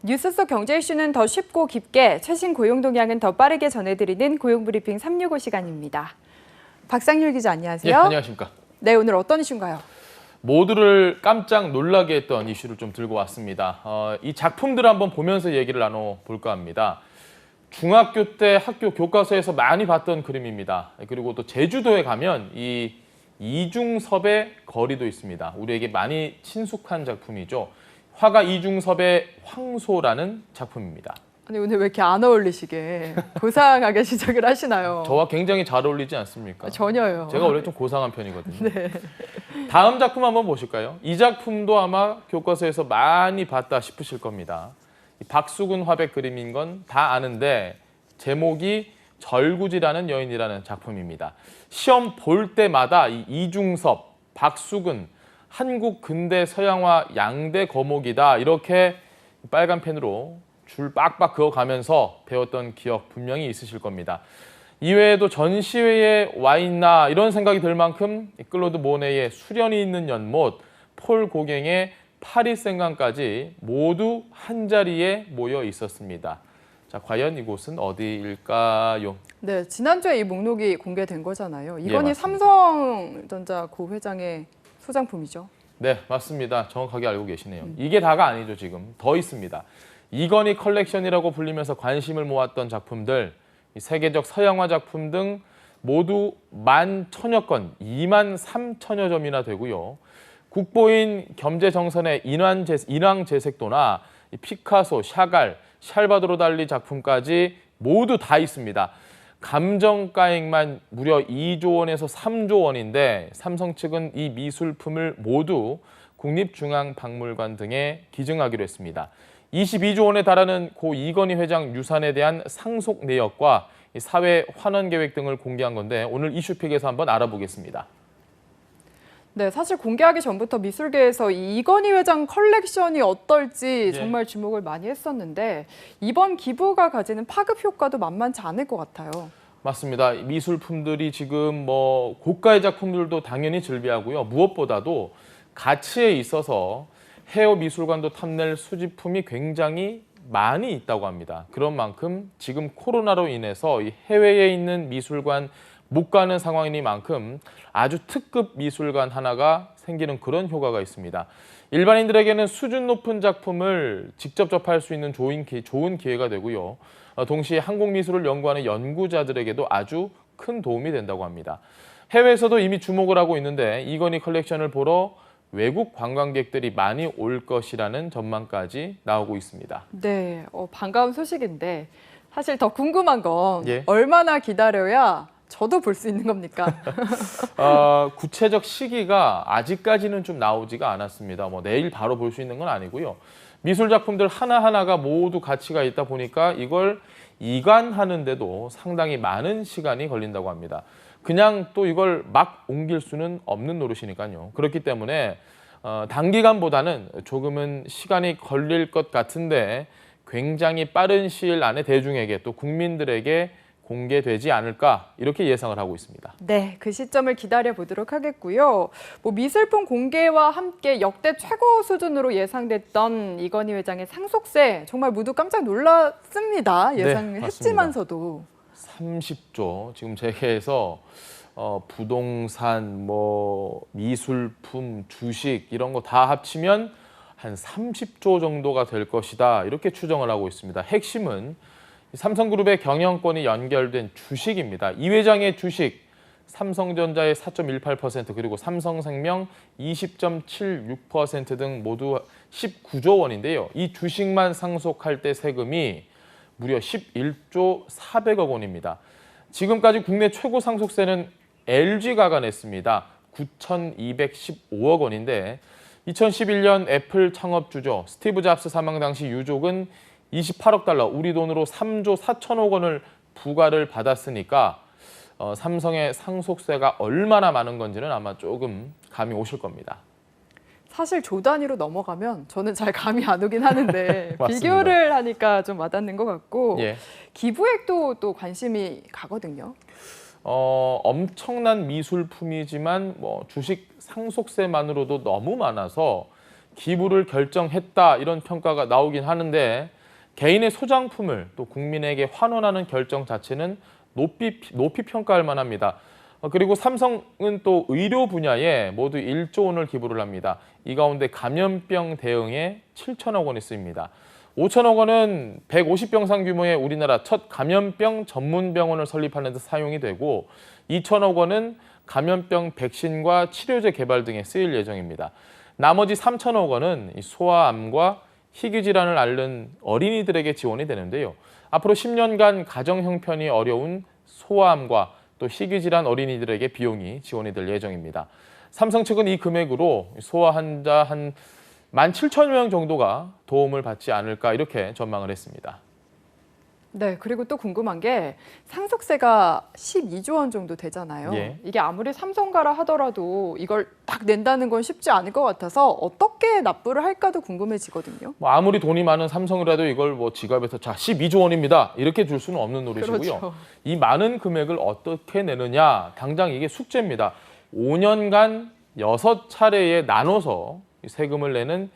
뉴스 속 경제 이슈는 더 쉽고 깊게, 최신 고용 동향은 더 빠르게 전해드리는 고용브리핑 365 시간입니다. 박상률 기자 안녕하세요. 예, 안녕하십니까. 네, 오늘 어떤 이슈인가요? 모두를 깜짝 놀라게 했던 이슈를 좀 들고 왔습니다. 이 작품들을 한번 보면서 얘기를 나눠볼까 합니다. 중학교 때 학교 교과서에서 많이 봤던 그림입니다. 그리고 또 제주도에 가면 이 이중섭의 거리도 있습니다. 우리에게 많이 친숙한 작품이죠. 화가 이중섭의 황소라는 작품입니다. 아니, 오늘 왜 이렇게 안 어울리시게 고상하게 시작을 하시나요? 저와 굉장히 잘 어울리지 않습니까? 전혀요. 제가 원래 좀 고상한 편이거든요. 네. 다음 작품 한번 보실까요? 이 작품도 아마 교과서에서 많이 봤다 싶으실 겁니다. 박수근 화백 그림인 건 다 아는데 제목이 절구지라는 여인이라는 작품입니다. 시험 볼 때마다 이 이중섭, 박수근, 한국 근대 서양화 양대 거목이다 이렇게 빨간 펜으로 줄 빡빡 그어가면서 배웠던 기억 분명히 있으실 겁니다. 이외에도 전시회에 와 있나 이런 생각이 들 만큼 클로드 모네의 수련이 있는 연못, 폴 고갱의 파리 생강까지 모두 한자리에 모여 있었습니다. 자, 과연 이곳은 어디일까요? 네, 지난주에 이 목록이 공개된 거잖아요. 이건희 맞습니다. 삼성전자 고 회장의 소장품이죠. 네, 맞습니다. 정확하게 알고 계시네요. 이게 다가 아니죠, 지금. 더 있습니다. 이건희 컬렉션이라고 불리면서 관심을 모았던 작품들, 세계적 서양화 작품 등 모두 11,000여 건, 23,000여 점이나 되고요. 국보인 겸재정선의 인왕제색도나 피카소, 샤갈, 샬바도로 달리 작품까지 모두 다 있습니다. 감정가액만 무려 2조 원에서 3조 원인데 삼성 측은 이 미술품을 모두 국립중앙박물관 등에 기증하기로 했습니다. 22조 원에 달하는 고 이건희 회장 유산에 대한 상속 내역과 사회 환원 계획 등을 공개한 건데 오늘 이슈픽에서 한번 알아보겠습니다. 네, 사실 공개하기 전부터 미술계에서 이 이건희 회장 컬렉션이 어떨지 정말 주목을 많이 했었는데 이번 기부가 가지는 파급 효과도 만만치 않을 것 같아요. 맞습니다. 미술품들이 지금 뭐 고가의 작품들도 당연히 즐비하고요. 무엇보다도 가치에 있어서 해외 미술관도 탐낼 수집품이 굉장히 많이 있다고 합니다. 그런 만큼 지금 코로나로 인해서 이 해외에 있는 미술관 못 가는 상황이니만큼 아주 특급 미술관 하나가 생기는 그런 효과가 있습니다. 일반인들에게는 수준 높은 작품을 직접 접할 수 있는 좋은 기회가 되고요. 동시에 한국 미술을 연구하는 연구자들에게도 아주 큰 도움이 된다고 합니다. 해외에서도 이미 주목을 하고 있는데 이건희 컬렉션을 보러 외국 관광객들이 많이 올 것이라는 전망까지 나오고 있습니다. 네, 반가운 소식인데 사실 더 궁금한 건 예. 얼마나 기다려야 저도 볼 수 있는 겁니까? 구체적 시기가 아직까지는 좀 나오지가 않았습니다. 뭐 내일 바로 볼 수 있는 건 아니고요. 미술 작품들 하나하나가 모두 가치가 있다 보니까 이걸 이관하는데도 상당히 많은 시간이 걸린다고 합니다. 그냥 또 이걸 막 옮길 수는 없는 노릇이니까요. 그렇기 때문에 단기간보다는 조금은 시간이 걸릴 것 같은데 굉장히 빠른 시일 안에 대중에게 또 국민들에게 공개되지 않을까 이렇게 예상을 하고 있습니다. 네, 그 시점을 기다려 보도록 하겠고요. 미술품 공개와 함께 역대 최고 수준으로 예상됐던 이건희 회장의 상속세 정말 모두 깜짝 놀랐습니다. 예상했지만서도. 30조 지금 세계에서 부동산, 미술품, 주식 이런 거 다 합치면 한 30조 정도가 될 것이다 이렇게 추정을 하고 있습니다. 핵심은 삼성그룹의 경영권이 연결된 주식입니다. 이 회장의 주식, 삼성전자의 4.18% 그리고 삼성생명 20.76% 등 모두 19조 원인데요. 이 주식만 상속할 때 세금이 무려 11조 400억 원입니다. 지금까지 국내 최고 상속세는 LG가 냈습니다. 9,215억 원인데 2011년 애플 창업주죠. 스티브 잡스 사망 당시 유족은 28억 달러, 우리 돈으로 3조 4천억 원을 부과를 받았으니까 삼성의 상속세가 얼마나 많은 건지는 아마 조금 감이 오실 겁니다. 사실 조 단위로 넘어가면 저는 잘 감이 안 오긴 하는데 맞습니다. 비교를 하니까 좀 와닿는 것 같고 예. 기부액도 또 관심이 가거든요. 엄청난 미술품이지만 주식 상속세만으로도 너무 많아서 기부를 결정했다 이런 평가가 나오긴 하는데 개인의 소장품을 또 국민에게 환원하는 결정 자체는 높이 평가할 만합니다. 그리고 삼성은 또 의료 분야에 모두 1조 원을 기부를 합니다. 이 가운데 감염병 대응에 7천억 원이 쓰입니다. 5천억 원은 150병상 규모의 우리나라 첫 감염병 전문 병원을 설립하는 데 사용이 되고 2천억 원은 감염병 백신과 치료제 개발 등에 쓰일 예정입니다. 나머지 3천억 원은 소아암과 희귀 질환을 앓는 어린이들에게 지원이 되는데요. 앞으로 10년간 가정 형편이 어려운 소아암과 또 희귀 질환 어린이들에게 비용이 지원이 될 예정입니다. 삼성 측은 이 금액으로 소아 환자 한 17,000명 정도가 도움을 받지 않을까 이렇게 전망을 했습니다. 네, 그리고 또 궁금한 게 상속세가 12조 원 정도 되잖아요. 예. 이게 아무리 삼성가라 하더라도 이걸 딱 낸다는 건 쉽지 않을 것 같아서 어떻게 납부를 할까도 궁금해지거든요. 아무리 돈이 많은 삼성이라도 이걸 지갑에서 자 12조 원입니다 이렇게 줄 수는 없는 노릇이고요. 그렇죠. 이 많은 금액을 어떻게 내느냐 당장 이게 숙제입니다. 5년간 6차례에 나눠서 세금을 내는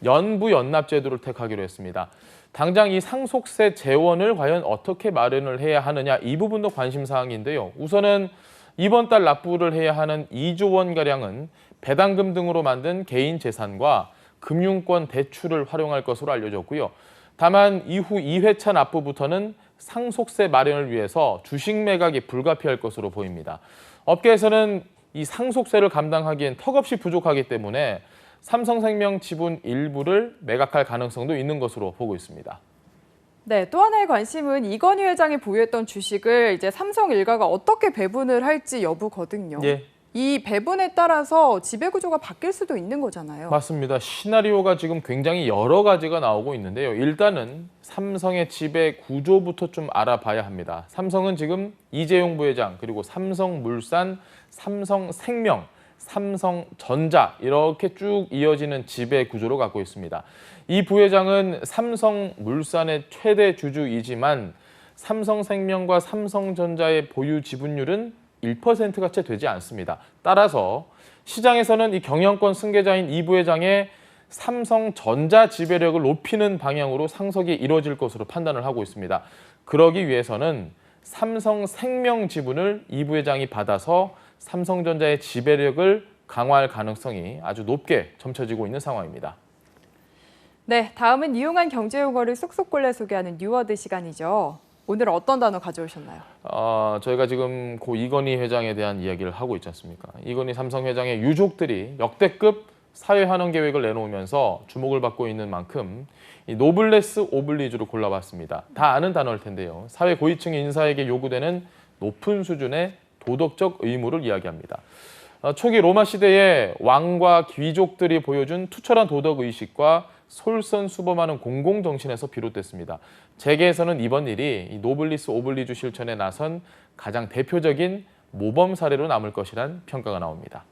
연부연납제도를 택하기로 했습니다. 당장 이 상속세 재원을 과연 어떻게 마련을 해야 하느냐 이 부분도 관심 사항인데요. 우선은 이번 달 납부를 해야 하는 2조 원가량은 배당금 등으로 만든 개인 재산과 금융권 대출을 활용할 것으로 알려졌고요. 다만 이후 2회차 납부부터는 상속세 마련을 위해서 주식 매각이 불가피할 것으로 보입니다. 업계에서는 이 상속세를 감당하기엔 턱없이 부족하기 때문에 삼성생명 지분 일부를 매각할 가능성도 있는 것으로 보고 있습니다. 네, 또 하나의 관심은 이건희 회장이 보유했던 주식을 이제 삼성 일가가 어떻게 배분을 할지 여부거든요. 예. 이 배분에 따라서 지배구조가 바뀔 수도 있는 거잖아요. 맞습니다. 시나리오가 지금 굉장히 여러 가지가 나오고 있는데요. 일단은 삼성의 지배 구조부터 좀 알아봐야 합니다. 삼성은 지금 이재용 부회장, 그리고 삼성물산, 삼성생명, 삼성전자 이렇게 쭉 이어지는 지배 구조로 갖고 있습니다. 이 부회장은 삼성물산의 최대 주주이지만 삼성생명과 삼성전자의 보유 지분율은 1%가 채 되지 않습니다. 따라서 시장에서는 이 경영권 승계자인 이 부회장의 삼성전자 지배력을 높이는 방향으로 상석이 이루어질 것으로 판단을 하고 있습니다. 그러기 위해서는 삼성생명 지분을 이 부회장이 받아서 삼성전자의 지배력을 강화할 가능성이 아주 높게 점쳐지고 있는 상황입니다. 네, 다음은 유용한 경제 용어를 쏙쏙 골라 소개하는 뉴워드 시간이죠. 오늘 어떤 단어 가져오셨나요? 저희가 지금 고 이건희 회장에 대한 이야기를 하고 있지 않습니까? 이건희 삼성 회장의 유족들이 역대급 사회환원 계획을 내놓으면서 주목을 받고 있는 만큼 이 노블레스 오블리주로 골라봤습니다. 다 아는 단어일 텐데요. 사회 고위층 인사에게 요구되는 높은 수준의 도덕적 의무를 이야기합니다. 초기 로마 시대에 왕과 귀족들이 보여준 투철한 도덕의식과 솔선수범하는 공공정신에서 비롯됐습니다. 재계에서는 이번 일이 이 노블리스 오블리주 실천에 나선 가장 대표적인 모범 사례로 남을 것이란 평가가 나옵니다.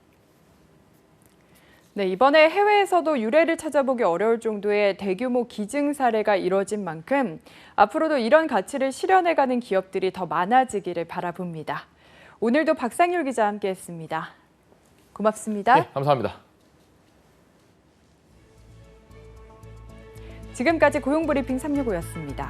네, 이번에 해외에서도 유례를 찾아보기 어려울 정도의 대규모 기증 사례가 이뤄진 만큼 앞으로도 이런 가치를 실현해가는 기업들이 더 많아지기를 바라봅니다. 오늘도 박상률 기자와 함께했습니다. 고맙습니다. 네, 감사합니다. 지금까지 고용브리핑 365였습니다.